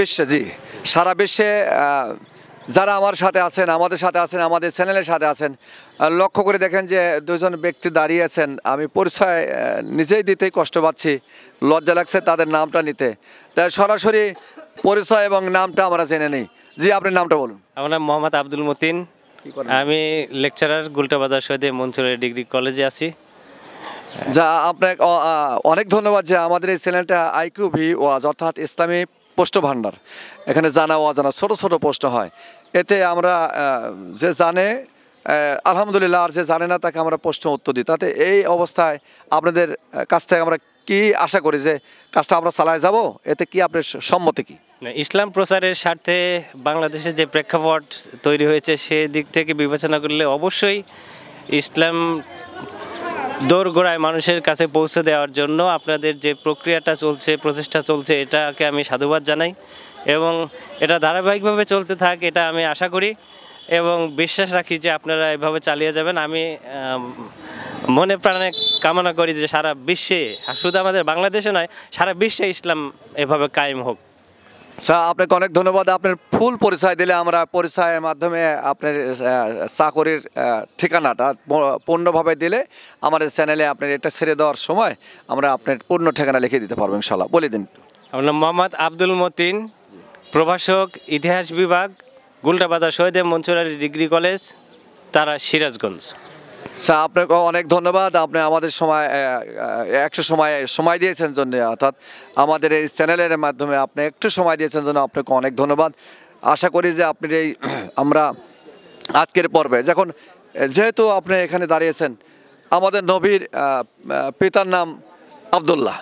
বিশ্বে, জি, সারা বিশ্বে যারা আমার সাথে আছেন, আমাদের সাথে আছেন, আমাদের চ্যানেলের সাথে আছেন, লক্ষ্য করে দেখেন যে দুজন ব্যক্তি দাঁড়িয়ে আছেন। আমি পরিচয় নিজেই দিতেই কষ্ট পাচ্ছি, লজ্জা লাগছে তাদের নামটা নিতে। তাই সরাসরি পরিচয় এবং নামটা আমরা জেনে নিই। জি, আপনার নামটা বলুন। আমার নাম মোহাম্মদ আব্দুল মতিন। আমি লেকচারার গুলটাবাজার শহীদ মনসুরের ডিগ্রি কলেজে আছি। যা আপনাকে অনেক ধন্যবাদ যে আমাদের এই চ্যানেলটা IQV ওয়াজ অর্থাৎ ইসলামী প্রশ্ন ভাণ্ডার, এখানে জানা অজানা ছোট ছোট প্রশ্ন হয়। এতে আমরা যে জানে আলহামদুলিল্লাহ, আর যে জানে না তাকে আমরা প্রশ্ন উত্তর দিই। তাতে এই অবস্থায় আপনাদের কাছ থেকে আমরা কি আশা করি যে কাজটা আমরা চালায় যাব, এতে কি আপনার সম্মতি কি? ইসলাম প্রচারের স্বার্থে বাংলাদেশে যে প্রেক্ষাপট তৈরি হয়েছে সে দিক থেকে বিবেচনা করলে অবশ্যই ইসলাম দোরগোড়ায় মানুষের কাছে পৌঁছে দেওয়ার জন্য আপনাদের যে প্রক্রিয়াটা চলছে, প্রচেষ্টা চলছে, এটাকে আমি সাধুবাদ জানাই এবং এটা ধারাবাহিকভাবে চলতে থাক এটা আমি আশা করি এবং বিশ্বাস রাখি যে আপনারা এভাবে চালিয়ে যাবেন। আমি মনে প্রাণে কামনা করি যে সারা বিশ্বে, শুধু আমাদের বাংলাদেশে নয়, সারা বিশ্বে ইসলাম এভাবে কায়েম হোক। স্যার, আপনাকে অনেক ধন্যবাদ। আপনার ফুল পরিচয় দিলে আমরা পরিচয়ের মাধ্যমে আপনার চাকরির ঠিকানাটা পূর্ণভাবে দিলে আমাদের চ্যানেলে আপনার এটা ছেড়ে দেওয়ার সময় আমরা আপনার পূর্ণ ঠিকানা লিখে দিতে পারবো ইনশাল্লাহ। বলে দিন। আমার নাম মোহাম্মদ আব্দুল মতিন, প্রভাষক, ইতিহাস বিভাগ, গুলটাবাজার শহীদ মনসুর আলী ডিগ্রি কলেজ, তারা সিরাজগঞ্জ। স্যার, আপনাকে অনেক ধন্যবাদ। আপনি আমাদের একটু সময় দিয়েছেন জন্য, অর্থাৎ আমাদের এই চ্যানেলের মাধ্যমে আপনি একটু সময় দিয়েছেন জন্য আপনাকে অনেক ধন্যবাদ। আশা করি যে আপনার এই আমরা আজকের পর্বে যেহেতু আপনি এখানে দাঁড়িয়েছেন, আমাদের নবীর পিতার নাম আব্দুল্লাহ,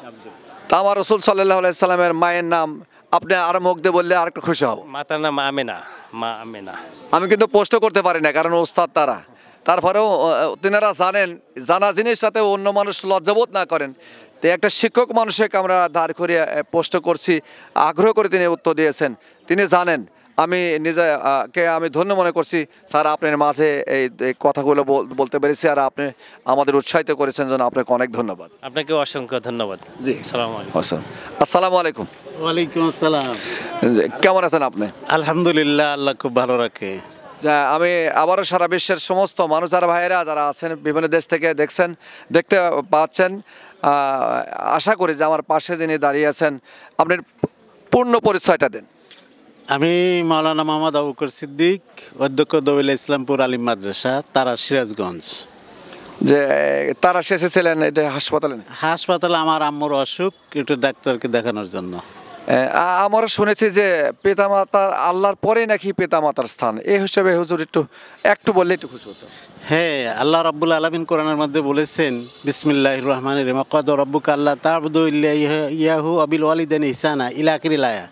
তা আমার রসুল সাল্লাল্লাহু আলাইহি সাল্লামের মায়ের নাম আপনি আর মুখ দিয়ে বললে আর একটু খুশি হব। মাতার নাম আমেনা, মা আমেনা। আমি কিন্তু প্রশ্ন করতে পারি না, কারণ ওস্তাদ তারা। তারপরেও তিনারা জানা জিনিস যাতে অন্য মানুষ লজ্জাবোধ না করেন, তো একটা শিক্ষক মানুষকে আমরা দাঁড় করিয়ে প্রশ্ন করছি, আগ্রহ করে তিনি উত্তর দিয়েছেন। তিনি জানেন, আমি আমি ধন্য মনে করছি স্যার আপনার মাঝে এই কথাগুলো বলতে পেরেছি, আর আপনি আমাদের উৎসাহিত করেছেন জন্য আপনাকে অনেক ধন্যবাদ। আপনাকে অসংখ্য ধন্যবাদ। জি, আসসালামু আলাইকুম। ওয়ালাইকুম আসসালাম। কেমন আছেন আপনি? আলহামদুলিল্লাহ, আল্লাহ খুব ভালো রাখে। আমি আবারও সারা বিশ্বের সমস্ত মানুষ আর ভাইয়েরা যারা আছেন বিভিন্ন দেশ থেকে দেখতে পাচ্ছেন, আশা করি যে আমার পাশে যিনি দাঁড়িয়ে আছেন আপনার পূর্ণ পরিচয়টা দেন। আমি মাওলানা মোহাম্মদ আবু বকর সিদ্দিক, অধ্যক্ষ দবিল ইসলামপুর আলিম মাদ্রাসা, তারা সিরাজগঞ্জ। যে তারা শেষে ছিলেন এটা হাসপাতালে আমার আম্মুর অসুখ, একটু ডাক্তারকে দেখানোর জন্য। আমরা শুনেছি যে পিতামাতার আল্লাহর পরে নাকি পিতামাতার স্থান, এই হিসেবে হুজুর একটু বললে একটু খুশি হতো। হ্যাঁ, আল্লাহ রাব্বুল আলামিন কোরআনের মধ্যে বলেছেন, বিসমিল্লাহির রহমানির রহিম, ক্বাদ রাব্বুকা আল্লা তা'বুদু ইল্লা ইয়াহু ওয়া বিল ওয়ালিদাইনি ইহসানা ইলা আখিরিল আয়া।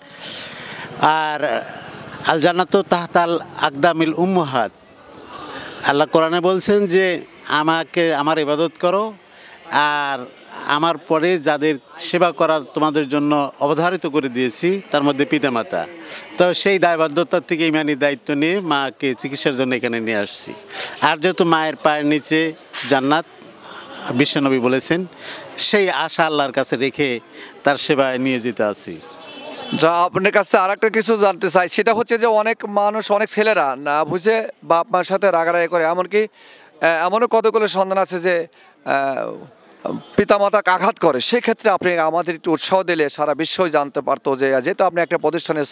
আর আল জান্নাতু তাহতাল আকদামিল উম্মাহাত। আল্লাহ কোরআনে বলছেন যে আমার ইবাদত করো, আর আমার পরে যাদের সেবা করার তোমাদের জন্য অবধারিত করে দিয়েছি তার মধ্যে পিতামাতা। তো সেই দায়বদ্ধতার থেকে ইমানি দায়িত্ব নিয়ে মাকে চিকিৎসার জন্য এখানে নিয়ে আসছি। আর যেহেতু মায়ের পায়ের নিচে জান্নাত, বিশ্বনবী বলেছেন, সেই আশা আল্লাহর কাছে রেখে তার সেবায় নিয়োজিত আছি। যা আপনার কাছ থেকে আর একটা কিছু জানতে চাই, সেটা হচ্ছে যে অনেক ছেলেরা না বুঝে বাপ মার সাথে রাগারাগি করে, এমনকি এমনও কতগুলো সন্তান আছে যে পিতামাতাকে আঘাত করে। সেক্ষেত্রে আপনি আমাদের একটু উৎসাহ দিলে সারা বিশ্বই জানতে পারতো যে যেহেতু আপনি একটা প্রতিষ্ঠানের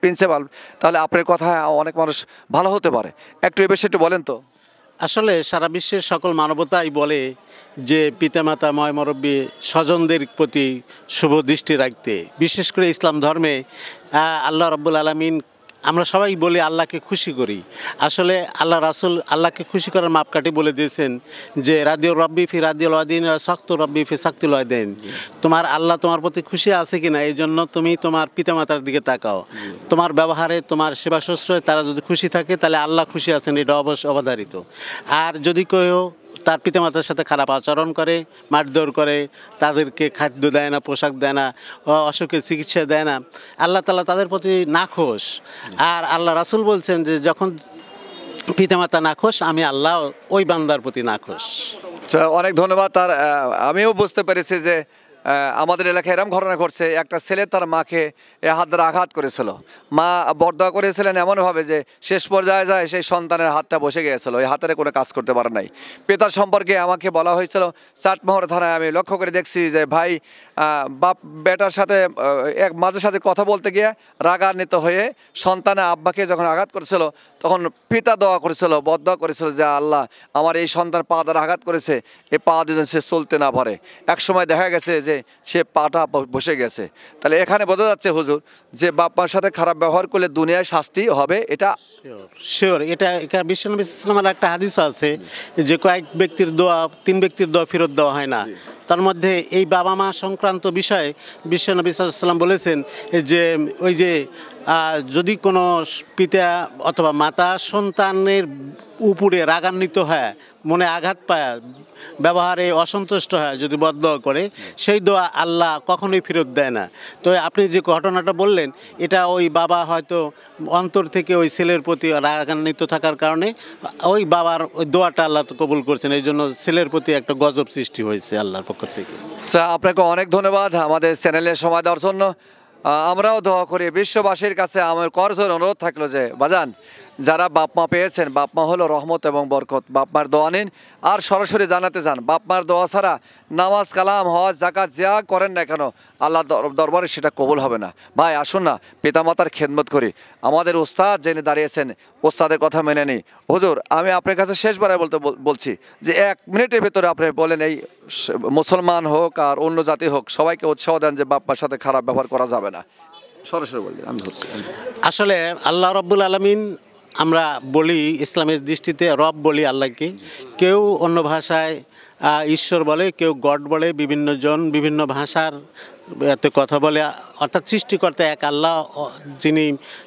প্রিন্সিপাল, তাহলে আপনার কথা অনেক মানুষ ভালো হতে পারে। একটু এ বিষয়ে একটু বলেন তো। আসলে সারা বিশ্বের সকল মানবতাই বলে যে পিতামাতা, ময় মুরব্বী, স্বজনদের প্রতি শুভ দৃষ্টি রাখতে। বিশেষ করে ইসলাম ধর্মে আল্লাহ রাব্বুল আলামিন, আমরা সবাই বলি আল্লাহকে খুশি করি। আসলে আল্লাহ রাসূল আল্লাহকে খুশি করার মাপকাঠি বলে দিয়েছেন যে রাদিউর রব্বি ফি রাদিউল ওয়াদিন, সাক্তু রব্বি ফি সাক্তুল ওয়াদিন। তোমার আল্লাহ তোমার প্রতি খুশি আছে কিনা, এই জন্য তুমি তোমার পিতামাতার দিকে তাকাও। তোমার ব্যবহারে, তোমার সেবা শুশ্রূষায় তারা যদি খুশি থাকে তাহলে আল্লাহ খুশি আছেন, এটা অবশ্য অবধারিত। আর যদি কেউ তার পিতামাতার সাথে খারাপ আচরণ করে, মারধর করে, তাদেরকে খাদ্য দেয় না, পোশাক দেয় না, অসুখের চিকিৎসা দেয় না, আল্লাহ তাআলা তাদের প্রতি নাখোশ। আর আল্লাহ রাসূল বলছেন যে যখন পিতামাতা নাখোশ, আমি আল্লাহ ওই বান্দার প্রতি নাখোশ। অনেক ধন্যবাদ। আমিও বুঝতে পেরেছি যে আমাদের এলাকায় এরম ঘটনা ঘটছে, একটা ছেলে তার মাকে হাত দ্বারা আঘাত করেছিল। মা বরদোয়া করেছিলেন এমনভাবে যে শেষ পর্যায়ে যায় সেই সন্তানের হাতটা বসে গিয়েছিল, ওই হাতের কোনো কাজ করতে পারে নাই। পিতার সম্পর্কে আমাকে বলা হয়েছিল চাটমোহর থানায়, আমি লক্ষ্য করে দেখছি যে ভাই বাপ বেটার সাথে এক মাঝে সাথে কথা বলতে গিয়ে রাগান্বিত হয়ে সন্তানের আব্বাকে যখন আঘাত করেছিল তখন পিতা দোয়া করেছিল, বদদোয়া করেছিল যে আল্লাহ আমার এই সন্তান পা দ্বারা আঘাত করেছে, এই পা দিয়ে সে চলতে না পারে। এক সময় দেখা গেছে যে সে পাটা বসে গেছে। তাহলে এখানে বোঝা যাচ্ছে হুজুর যে বাপ মার সাথে খারাপ ব্যবহার করলে দুনিয়ায় শাস্তি হবে, এটা শিওর। এটা বিশ্বনবী ইসলামের একটা হাদিস আছে যে কয়েক ব্যক্তির দোয়া, 3 ব্যক্তির দোয়া ফেরত দেওয়া হয় না। তার মধ্যে এই বাবা মা সংক্রান্ত বিষয়ে বিশ্বনবী সাল্লাল্লাহু আলাইহি ওয়াসাল্লাম বলেছেন যে ওই যে যদি কোনো পিতা অথবা মাতা সন্তানের উপরে রাগান্বিত হয়, মনে আঘাত পায়, ব্যবহারে অসন্তুষ্ট হয়, যদি বদদোয়া করে, সেই দোয়া আল্লাহ কখনোই ফেরত দেয় না। তো আপনি যে ঘটনাটা বললেন, এটা ওই বাবা হয়তো অন্তর থেকে ওই ছেলের প্রতি রাগান্বিত থাকার কারণে ওই বাবার ওই দোয়াটা আল্লাহ তো কবুল করছেন, এই জন্য ছেলের প্রতি একটা গজব সৃষ্টি হয়েছে আল্লাহর পক্ষ থেকে। আপনাকে অনেক ধন্যবাদ আমাদের চ্যানেলে সময় দেওয়ার জন্য। আমরাও দোয়া করি, বিশ্ববাসীর কাছে আমার করজোর অনুরোধ থাকলো যে বাজান যারা বাপ মা পেয়েছেন, বাপ মা হলো রহমত এবং বরকত, বাপ মার দোয়া নিন আর সরাসরি জানাতে যান। বাপ মার দোয়া ছাড়া নামাজ কালাম হজ জাকাত যা করেন না কেন আল্লাহ দরবারে সেটা কবুল হবে না। ভাই আসুন না পিতামাতার খেদমত করি। আমাদের ওস্তাদ যিনি দাঁড়িয়েছেন, ওস্তাদের কথা মেনে নিই। হুজুর আমি আপনার কাছে শেষবারে বলছি যে 1 মিনিটের ভেতরে আপনি বলেন, এই মুসলমান হোক আর অন্য জাতি হোক সবাইকে উৎসাহ দেন যে বাপ মার সাথে খারাপ ব্যবহার করা যাবে না। সরাসরি বলবেন, আমি ধরছি। আসলে আল্লাহ রব্বুল আলামিন, আমরা বলি ইসলামের দৃষ্টিতে রব বলি আল্লাহকে, কেউ অন্য ভাষায় ঈশ্বর বলে, কেউ গড বলে, বিভিন্ন জন বিভিন্ন ভাষার এতে কথা বলে, অর্থাৎ সৃষ্টিকর্তা এক আল্লাহ, যিনি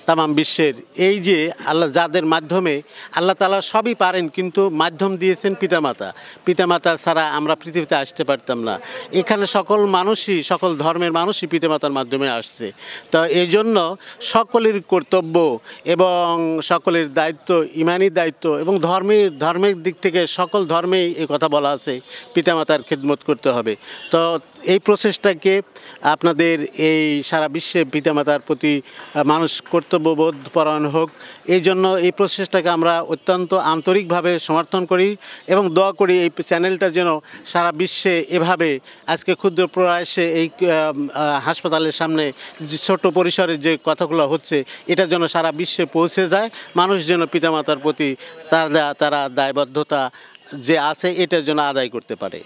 তামাম বিশ্বের। এই যে আল্লাহ যাদের মাধ্যমে আল্লাহ তাআলা সবই পারেন, কিন্তু মাধ্যম দিয়েছেন পিতামাতা। পিতামাতা ছাড়া আমরা পৃথিবীতে আসতে পারতাম না। এখানে সকল মানুষই, সকল ধর্মের মানুষই পিতামাতার মাধ্যমে আসছে। তো এই জন্য সকলের কর্তব্য এবং সকলের দায়িত্ব, ইমানি দায়িত্ব এবং ধর্মের দিক থেকে সকল ধর্মেই এই কথা বলা আছে, পিতামাতার খেদমত করতে হবে। তো এই প্রচেষ্টাকে আপনাদের এই সারা বিশ্বে পিতামাতার প্রতি মানুষ কর্তব্যবোধ পরায়ণ হোক, এই জন্য এই প্রচেষ্টাকে আমরা অত্যন্ত আন্তরিকভাবে সমর্থন করি এবং দোয়া করি এই চ্যানেলটা যেন সারা বিশ্বে এভাবে আজকে ক্ষুদ্র প্রয়াসে এই হাসপাতালের সামনে যে ছোট পরিসরে যে কথাগুলো হচ্ছে, এটা যেন সারা বিশ্বে পৌঁছে যায়। মানুষ যেন পিতামাতার প্রতি তারা দায়বদ্ধতা যে আছে এটার জন্য আদায় করতে পারে।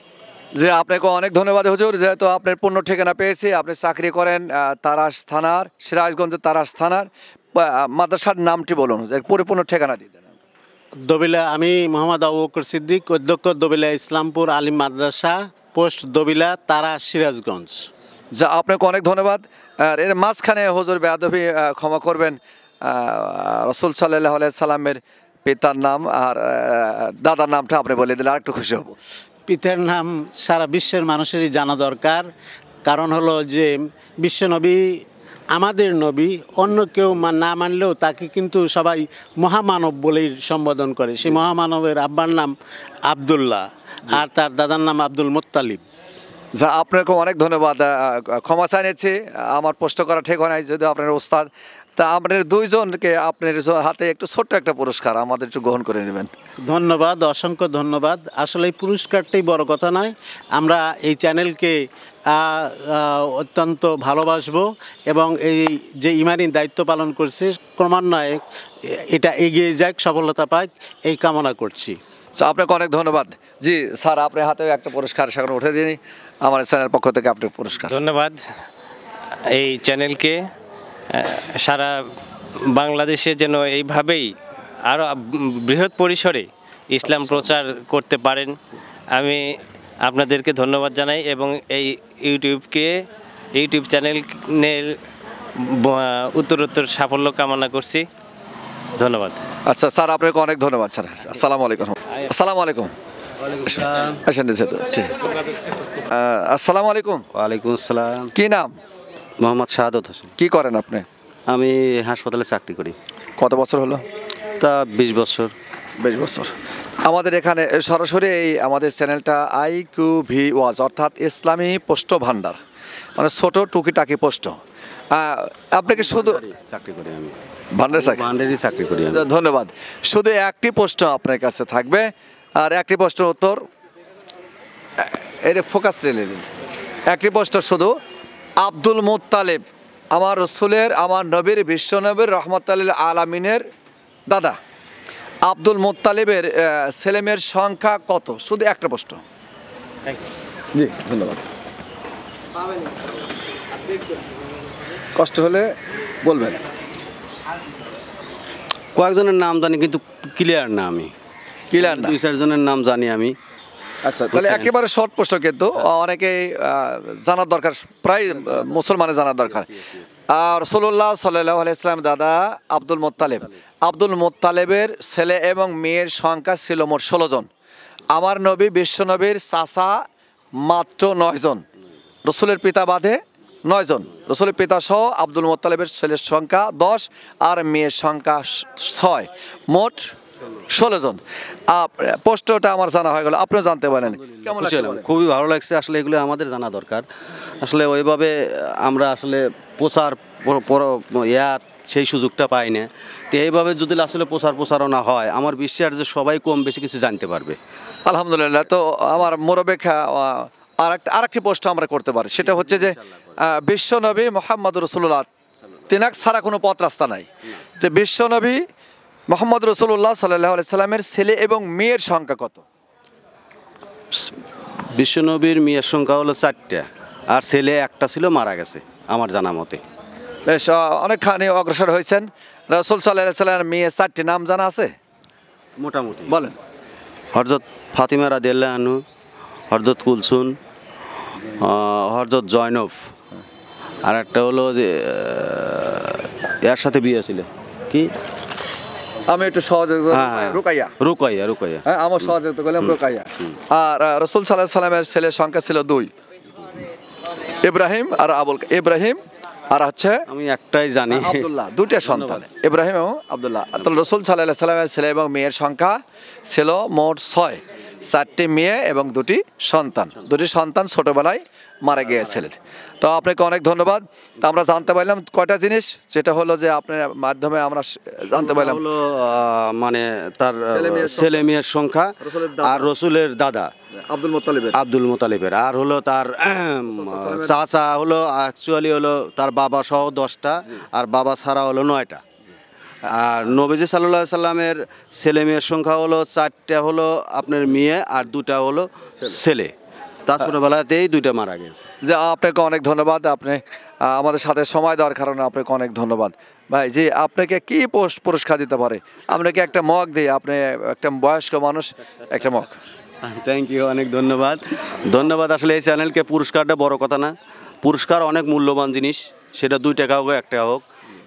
যে আপনাকে অনেক ধন্যবাদ হুজুর, যেহেতু আপনার পূর্ণ ঠিকানা পেয়েছি, আপনি চাকরি করেন তারাস থানার, সিরাজগঞ্জের তারাস থানার। মাদ্রাসার নামটি বলুন, পরিপূর্ণ ঠিকানা দিয়ে দেন। দবিলা, আমি মোহাম্মদ আবু বকর সিদ্দিক, অধ্যক্ষ দবিলা ইসলামপুর আলিম মাদ্রাসা, পোস্ট দবিলা, তারা, সিরাজগঞ্জ। যা আপনাকে অনেক ধন্যবাদ। আর এর মাঝখানে হুজুর বেয়াদবি ক্ষমা করবেন, রসুল সাল্লাল্লাহু আলাইহি সাল্লামের পিতার নাম আর দাদার নামটা আপনি বলে দিলে আরেকটু খুশি হব। পিতার নাম সারা বিশ্বের মানুষেরই জানা দরকার, কারণ হলো যে বিশ্বনবী আমাদের নবী, অন্য কেউ না মানলেও তাকে কিন্তু সবাই মহামানব বলেই সম্বোধন করে। সেই মহামানবের আব্বার নাম আব্দুল্লাহ আর তার দাদার নাম আব্দুল মুত্তালিব। যা আপনাকে অনেক ধন্যবাদ, ক্ষমা চাই নিচ্ছি, আমার প্রশ্ন করা ঠিক হয় নাই, যদি আপনার ওস্তাদ। তা আপনার দুইজনকে আপনার হাতে একটু ছোট্ট একটা পুরস্কার আমাদের একটু গ্রহণ করে নেবেন। ধন্যবাদ, অসংখ্য ধন্যবাদ। আসলে এই পুরস্কারটাই বড় কথা নয়, আমরা এই চ্যানেলকে অত্যন্ত ভালোবাসবো এবং এই যে ইমানি দায়িত্ব পালন করছে ক্রমান্বয়ে এটা এগিয়ে যাক, সফলতা পাক, এই কামনা করছি। আপনাকে অনেক ধন্যবাদ। জি স্যার, আপনার হাতেও একটা পুরস্কার সেখানে উঠে দিন, আমার চ্যানেলের পক্ষ থেকে আপনার পুরস্কার। ধন্যবাদ। এই চ্যানেলকে সারা বাংলাদেশে যেন এইভাবেই আরও বৃহৎ পরিসরে ইসলাম প্রচার করতে পারেন, আমি আপনাদেরকে ধন্যবাদ জানাই এবং এই ইউটিউব চ্যানেলের উত্তরোত্তর সাফল্য কামনা করছি। ধন্যবাদ। আচ্ছা স্যার, আপনাকে অনেক ধন্যবাদ স্যার। আসসালামু আলাইকুম। আসসালামু আলাইকুম। ঠিক। আসসালামু আলাইকুম। ওয়ালাইকুম আসসালাম। কি নাম? মোহাম্মদ শাহাদত হোসেন। কি করেন আপনি? আমি হাসপাতালে চাকরি করি। কত বছর হলো? তা 20 বছর। 20 বছর। আমাদের এখানে সরাসরি এই আমাদের চ্যানেলটা IQV ওয়াজ অর্থাৎ ইসলামী পোস্ট ভান্ডার, মানে ছোট টুকিটাকি পোস্ট। আপনাকে শুধু চাকরি করি আমি, ভান্ডার চাকরি, ভান্ডারি চাকরি করি আমি। ধন্যবাদ। শুধু একটি প্রশ্ন আপনার কাছে থাকবে, আর একটি প্রশ্নের উত্তর এর ফোকাস রেলে দিন। একটি প্রশ্ন শুধু, আব্দুল মুত্তালিব আমার রসুলের, আমার নবীর, বিশ্বনবীর, রহমতুল্লিল আলামিনের দাদা, আব্দুল মুত্তালিবের ছেলেমেয়ের সংখ্যা কত? শুধু একটা প্রশ্ন। জি ধন্যবাদ। কষ্ট হলে বলবেন। কয়েকজনের নাম জানি কিন্তু ক্লিয়ার না আমি, ক্লিয়ার না? 2-4 জনের নাম জানি আমি। আচ্ছা, তাহলে একেবারে শর্ট প্রশ্ন, কিন্তু অনেকেই জানার দরকার, প্রায় মুসলমানের জানার দরকার। আর রাসূলুল্লাহ সাল্লাল্লাহু আলাইহি সাল্লাম দাদা আব্দুল মুত্তালিব, আব্দুল মুত্তালিবের ছেলে এবং মেয়ের সংখ্যা ছিল মোট 16 জন। আমার নবী বিশ্বনবীর চাচা মাত্র 9 জন, রসুলের পিতা বাদে 9 জন। রসুলের পিতা সহ আব্দুল মুত্তালিবের ছেলের সংখ্যা 10 আর মেয়ের সংখ্যা 6, মোট 16 জন। প্রশ্নটা আমার জানা হয়ে গেল, আপনিও জানতে পারেন। কেমন খুশি লাগছে হলাম, বলেন? খুবই ভালো লাগছে। আসলে এগুলো আমাদের জানা দরকার। আসলে ওইভাবে আমরা আসলে প্রচার সেই সুযোগটা পাই না। তো এইভাবে যদি আসলে প্রচারণা হয়, আমার বিশ্বাস যে সবাই কম বেশি কিছু জানতে পারবে। আলহামদুলিল্লাহ। তো আমার মোরবেখা আরেকটি প্রশ্ন আমরা করতে পারি, সেটা হচ্ছে যে বিশ্বনবী মোহাম্মদ রসুল্লাহ তিনাক ছাড়া কোনো পথ রাস্তা নাই। যে বিশ্বনবী মোহাম্মদ রসুল্লাহ সাল্লাল্লাহু আলাইহি সাল্লামের ছেলে এবং মেয়ের সংখ্যা কত? বিশ্বনবীর মেয়ের সংখ্যা হলো 4টা, আর ছেলে একটা ছিল, মারা গেছে আমার জানা মতে। বেশ, অনেকখানি অগ্রসর হয়েছেন। রসুল সাল্লাল্লাহু আলাইহি সাল্লামের মেয়ে 4টি নাম জানা আছে? মোটামুটি বলেন। হযরত ফাতিমা রাদিয়াল্লাহু আনহু, হযরত কুলসুম, হযরত জয়নব, আর একটা হলো যে এর সাথে বিয়ে ছিল কি, আমি একটু সহযোগিতা, রুকাইয়া। রুকাইয়া। হ্যাঁ, আমার সহযোগিতা করলাম রুকাইয়া। আর রসুল সাল্লাল্লাহু আলাইহি সাল্লামের ছেলের সংখ্যা ছিল 2, ইব্রাহিম আর ইব্রাহিম আর হচ্ছে আমি একটাই জানি, আব্দুল্লাহ। 2টা সন্তান, ইব্রাহিম এবং আব্দুল্লাহ। তো রসুল সাল্লাল্লাহু আলাইহি সাল্লামের ছেলে এবং মেয়ের সংখ্যা ছিল মোট 6, 4টি মেয়ে এবং 2টি সন্তান। 2টি সন্তান ছোটবেলায় মারা গিয়েছিলেন। তো আপনাকে অনেক ধন্যবাদ। তো আমরা জানতে পারলাম কয়টা জিনিস, যেটা হলো যে আপনার মাধ্যমে আমরা জানতে পারলাম হলো মানে তার ছেলে মেয়ের সংখ্যা, আর রসুলের দাদা আব্দুল মুতালিবের, আর হলো তার চাচা হলো অ্যাকচুয়ালি হলো তার বাবা সহ 10টা, আর বাবা ছাড়া হলো 9টা। আর নবীজি সাল্লাল্লাহু আলাইহি সাল্লামের ছেলে মেয়ের সংখ্যা হলো 4টা, হলো আপনার মেয়ে, আর 2টা হলো ছেলে। তার ছোটবেলাতেই 2টা মারা গেছে। যে আপনাকে অনেক ধন্যবাদ। আপনি আমাদের সাথে সময় দেওয়ার কারণে আপনাকে অনেক ধন্যবাদ ভাই। জি, আপনাকে কি পুরস্কার দিতে পারে? আপনাকে একটা মগ দিই, আপনি একটা বয়স্ক মানুষ, একটা মগ। থ্যাংক ইউ, অনেক ধন্যবাদ। আসলে এই চ্যানেলকে পুরস্কারটা বড় কথা না, পুরস্কার অনেক মূল্যবান জিনিস, সেটা 2 টাকা হোক 1 টাকা হোক।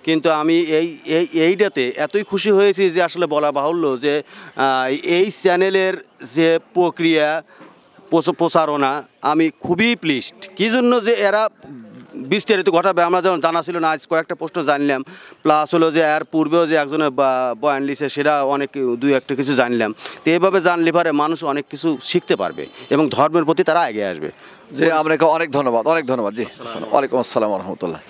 কিন্তু আমি এইটাতে এতই খুশি হয়েছি যে আসলে বলা বাহুল্য যে এই চ্যানেলের যে প্রক্রিয়া প্রচারণা, আমি খুবই প্লিজড। কী জন্য যে এরা বিস্তারিত ঘটাবে আমরা যেমন জানা ছিল না, আজ কয়েকটা প্রশ্ন জানলাম। প্লাস হলো যে এর পূর্বেও যে একজনের বয়ান লিখছে সেটা অনেক 2-1টা কিছু জানলাম। তো এইভাবে জানলে পারে মানুষ অনেক কিছু শিখতে পারবে এবং ধর্মের প্রতি তারা এগিয়ে আসবে। জি, আপনাকে অনেক ধন্যবাদ। জি, ওয়ালাইকুম আসসালাম ওয়া রাহমাতুল্লাহ।